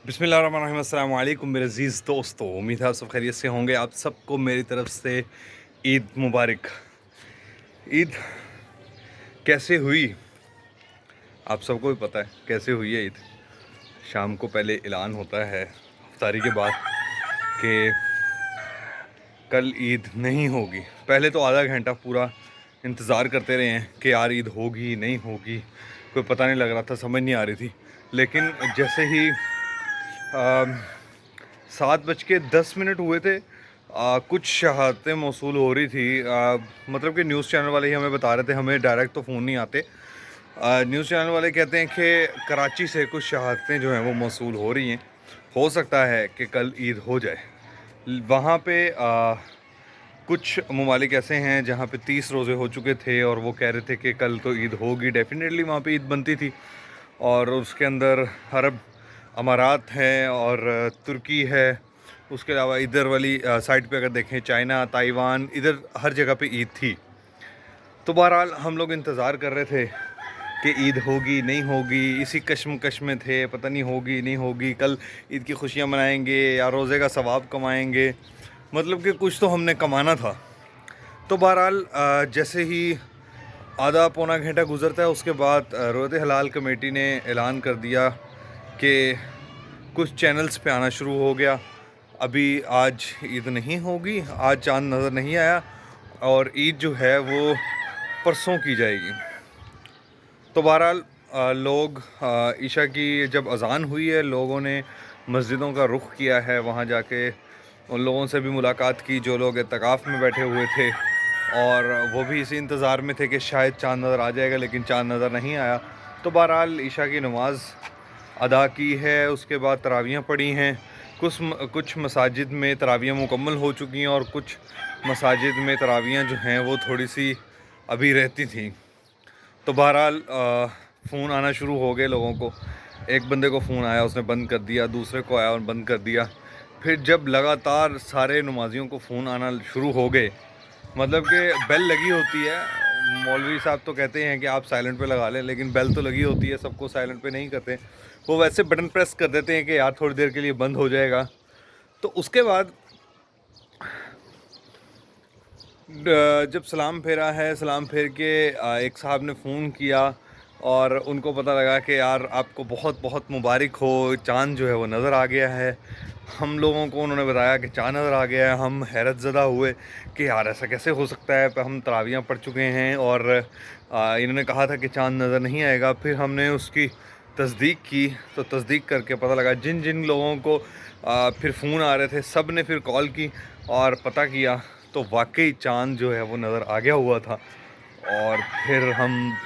बिस्मिल्लाहिर्रहमानिर्रहीम। अस्सलाम वालेकुम मेरे अज़ीज़ दोस्तों, उम्मीद है आप सब खैरियत से होंगे। आप सबको मेरी तरफ से ईद मुबारक। ईद कैसे हुई आप सबको भी पता है कैसे हुई है ईद। शाम को पहले ऐलान होता है इफ्तारी के बाद कि कल ईद नहीं होगी। पहले तो आधा घंटा पूरा इंतज़ार करते रहे हैं कि यार ईद होगी नहीं होगी, कोई पता नहीं लग रहा था, समझ नहीं आ रही थी। लेकिन जैसे ही 7:10 हुए थे, कुछ शहादतें मौसूल हो रही थी। मतलब कि न्यूज़ चैनल वाले ही हमें बता रहे थे, हमें डायरेक्ट तो फ़ोन नहीं आते। न्यूज़ चैनल वाले कहते हैं कि कराची से कुछ शहादतें जो हैं वो मौसूल हो रही हैं, हो सकता है कि कल ईद हो जाए। वहाँ पे कुछ ममालिक ऐसे हैं जहाँ पे 30 रोज़े हो चुके थे और वो कह रहे थे कि कल तो ईद होगी, डेफिनेटली वहाँ पे ईद बनती थी। और उसके अंदर अरब अमारात हैं और तुर्की है। उसके अलावा इधर वाली साइड पे अगर देखें चाइना, ताइवान, इधर हर जगह पे ईद थी। तो बहरहाल हम लोग इंतज़ार कर रहे थे कि ईद होगी नहीं होगी, इसी कश्मकश में थे, पता नहीं होगी नहीं होगी, कल ईद की खुशियाँ मनाएंगे या रोज़े का सवाब कमाएंगे, मतलब कि कुछ तो हमने कमाना था। तो बहरहाल जैसे ही आधा पौना घंटा गुजरता है उसके बाद रोज़े हलाल कमेटी ने ऐलान कर दिया कि कुछ चैनल्स पे आना शुरू हो गया। अभी आज ईद नहीं होगी, आज चांद नज़र नहीं आया और ईद जो है वो परसों की जाएगी। तो बहरहाल लोग ईशा की जब अज़ान हुई है, लोगों ने मस्जिदों का रुख किया है, वहाँ जाके उन लोगों से भी मुलाकात की जो लोग एतकाफ़ में बैठे हुए थे और वो भी इसी इंतज़ार में थे कि शायद चांद नज़र आ जाएगा, लेकिन चांद नज़र नहीं आया। तो बहरहाल ईशा की नमाज़ अदा की है, उसके बाद तरावियाँ पढ़ी हैं। कुछ मसाजिद में तरावियाँ मुकम्मल हो चुकी हैं और कुछ मसाजिद में तरावियाँ जो हैं वो थोड़ी सी अभी रहती थी। तो बहरहाल फ़ोन आना शुरू हो गए लोगों को। एक बंदे को फ़ोन आया, उसने बंद कर दिया, दूसरे को आया और बंद कर दिया। फिर जब लगातार सारे नमाजियों को फ़ोन आना शुरू हो गए, मतलब कि बेल लगी होती है, मौलवी साहब तो कहते हैं कि आप साइलेंट पे लगा लें, लेकिन बेल तो लगी होती है, सबको साइलेंट पे नहीं करते। वो वैसे बटन प्रेस कर देते हैं कि यार थोड़ी देर के लिए बंद हो जाएगा। तो उसके बाद जब सलाम फेरा है, सलाम फेर के एक साहब ने फ़ोन किया और उनको पता लगा कि यार आपको बहुत बहुत मुबारक हो, चाँद जो है वो नज़र आ गया है। हम लोगों को उन्होंने बताया कि चाँद नज़र आ गया है। हम हैरत ज़दा हुए कि यार ऐसा कैसे हो सकता है, हम तरावियाँ पढ़ चुके हैं और इन्होंने कहा था कि चाँद नज़र नहीं आएगा। फिर हमने उसकी तस्दीक की, तो तस्दीक करके पता लगा जिन जिन लोगों को फिर फ़ोन आ रहे थे, सब ने फिर कॉल की और पता किया तो वाकई चाँद जो है वो नज़र आ गया हुआ था। और फिर हम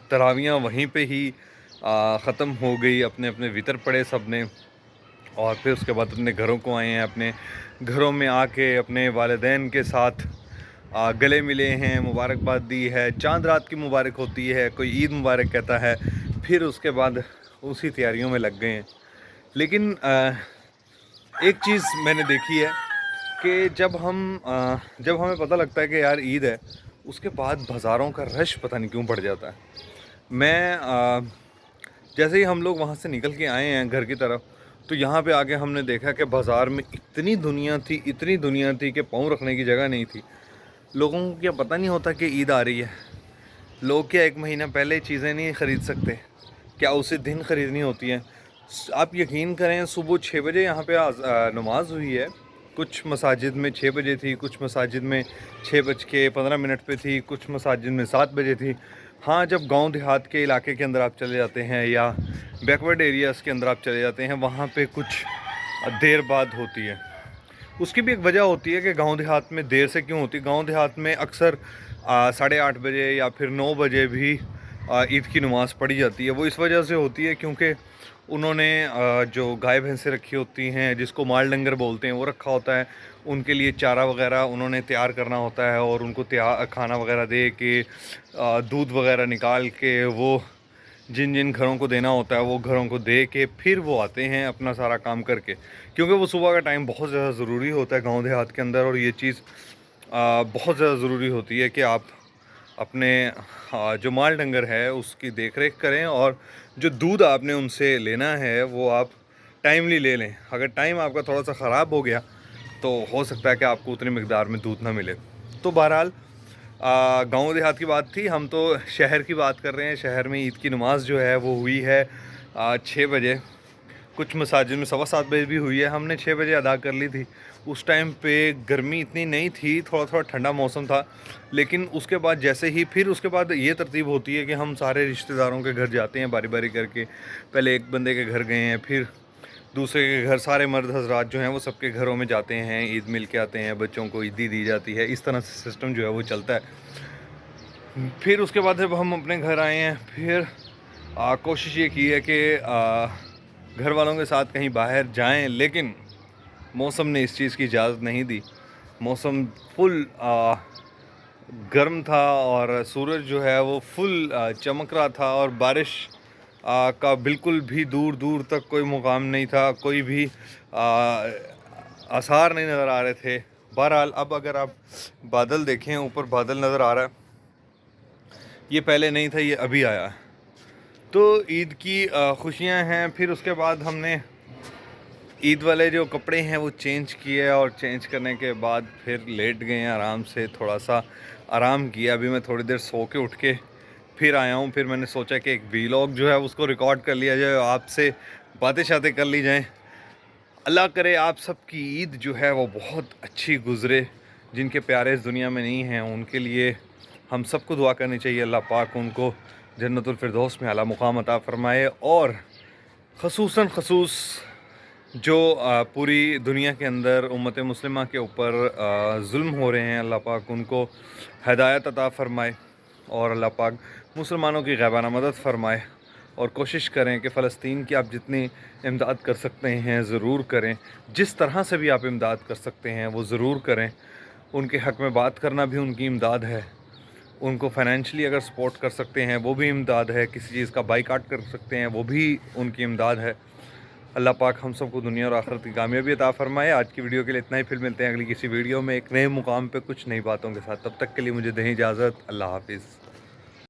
तरावियाँ वहीं पे ही ख़त्म हो गई, अपने अपने वितर पड़े सब ने और फिर उसके बाद अपने घरों को आए हैं। अपने घरों में आके अपने वालिदैन के साथ गले मिले हैं, मुबारकबाद दी है, चाँद रात की मुबारक होती है, कोई ईद मुबारक कहता है। फिर उसके बाद उसी तैयारियों में लग गए हैं। लेकिन एक चीज़ मैंने देखी है कि जब हमें पता लगता है कि यार ईद है, उसके बाद बाज़ारों का रश पता नहीं क्यों बढ़ जाता है। जैसे ही हम लोग वहाँ से निकल के आए हैं घर की तरफ, तो यहाँ पे आके हमने देखा कि बाज़ार में इतनी दुनिया थी कि पाँव रखने की जगह नहीं थी। लोगों को क्या पता नहीं होता कि ईद आ रही है? लोग क्या 1 महीना पहले चीज़ें नहीं ख़रीद सकते? क्या उसी दिन ख़रीदनी होती हैं? आप यकीन करें, सुबह 6 बजे यहाँ पे नमाज़ हुई है। कुछ मसाजिद में 6 बजे थी, कुछ मसाजिद में 6:15 पे थी, कुछ मसाजिद में 7 बजे थी। हाँ, जब गांव देहात के इलाके के अंदर आप चले जाते हैं या बैकवर्ड एरियाज़ के अंदर आप चले जाते हैं, वहाँ पे कुछ देर बाद होती है। उसकी भी एक वजह होती है कि गांव देहात में देर से क्यों होती है। गांव देहात में अक्सर 8:30 बजे या फिर 9 बजे भी ईद की नमाज़ पढ़ी जाती है। वो इस वजह से होती है क्योंकि उन्होंने जो गाय भैंसें रखी होती हैं, जिसको माल डंगर बोलते हैं, वो रखा होता है। उनके लिए चारा वगैरह उन्होंने तैयार करना होता है और उनको खाना वगैरह दे के दूध वगैरह निकाल के वो जिन जिन घरों को देना होता है वो घरों को दे के फिर वो आते हैं अपना सारा काम करके, क्योंकि वो सुबह का टाइम बहुत ज़्यादा ज़रूरी होता है गांव देहात के अंदर। और ये चीज़ बहुत ज़्यादा ज़रूरी होती है कि आप अपने जो माल डंगर है उसकी देख रेख करें और جو دودھ آپ نے ان سے لینا ہے وہ آپ ٹائملی لے لیں. اگر ٹائم آپ کا تھوڑا سا خراب ہو گیا تو ہو سکتا ہے کہ آپ کو اتنی مقدار میں دودھ نہ ملے. تو بہرحال گاؤں دیہات کی بات تھی, ہم تو شہر کی بات کر رہے ہیں. شہر میں عید کی نماز جو ہے وہ ہوئی ہے 6 بجے, کچھ مساجد میں 7:15 بجے بھی ہوئی ہے. ہم نے 6 بجے ادا کر لی تھی. اس ٹائم پہ گرمی اتنی نہیں تھی, تھوڑا تھوڑا ٹھنڈا موسم تھا. لیکن اس کے بعد جیسے ہی پھر اس کے بعد یہ ترتیب ہوتی ہے کہ ہم سارے رشتہ داروں کے گھر جاتے ہیں باری باری کر کے. پہلے ایک بندے کے گھر گئے ہیں, پھر دوسرے کے گھر, سارے مرد حضرات جو ہیں وہ سب کے گھروں میں جاتے ہیں, عید مل کے آتے ہیں, بچوں کو عیدی دی جاتی ہے. اس طرح سے سسٹم جو ہے وہ چلتا ہے. پھر اس کے بعد جب ہم اپنے گھر آئے ہیں, پھر کوشش یہ کی ہے کہ گھر والوں کے ساتھ کہیں باہر جائیں, لیکن موسم نے اس چیز کی اجازت نہیں دی. موسم فل گرم تھا اور سورج جو ہے وہ فل چمک رہا تھا, اور بارش کا بالکل بھی دور دور تک کوئی مقام نہیں تھا, کوئی بھی آثار نہیں نظر آ رہے تھے. بہرحال اب اگر آپ بادل دیکھیں, اوپر بادل نظر آ رہا ہے, یہ پہلے نہیں تھا, یہ ابھی آیا. تو عید کی خوشیاں ہیں. پھر اس کے بعد ہم نے عید والے جو کپڑے ہیں وہ چینج کیے, اور چینج کرنے کے بعد پھر لیٹ گئے ہیں آرام سے, تھوڑا سا آرام کیا. ابھی میں تھوڑی دیر سو کے اٹھ کے پھر آیا ہوں. پھر میں نے سوچا کہ ایک ویلاگ جو ہے اس کو ریکارڈ کر لیا جائے, آپ سے باتیں شاتیں کر لی جائیں. اللہ کرے آپ سب کی عید جو ہے وہ بہت اچھی گزرے. جن کے پیارے اس دنیا میں نہیں ہیں ان کے لیے ہم سب کو دعا کرنی چاہیے, اللہ پاک ان کو جنت الفردوس میں اعلیٰ مقام عطا فرمائے. اور خصوص جو پوری دنیا کے اندر امت مسلمہ کے اوپر ظلم ہو رہے ہیں, اللہ پاک ان کو ہدایت عطا فرمائے, اور اللہ پاک مسلمانوں کی غیبانہ مدد فرمائے. اور کوشش کریں کہ فلسطین کی آپ جتنی امداد کر سکتے ہیں ضرور کریں. جس طرح سے بھی آپ امداد کر سکتے ہیں وہ ضرور کریں. ان کے حق میں بات کرنا بھی ان کی امداد ہے. ان کو فائنینشلی اگر سپورٹ کر سکتے ہیں وہ بھی امداد ہے. کسی چیز کا بائیکاٹ کر سکتے ہیں وہ بھی ان کی امداد ہے. اللہ پاک ہم سب کو دنیا اور آخرت کی کامیابی عطا فرمائے. آج کی ویڈیو کے لیے اتنا ہی. پھر ملتے ہیں اگلی کسی ویڈیو میں ایک نئے مقام پہ کچھ نئی باتوں کے ساتھ. تب تک کے لیے مجھے دیں اجازت. اللہ حافظ.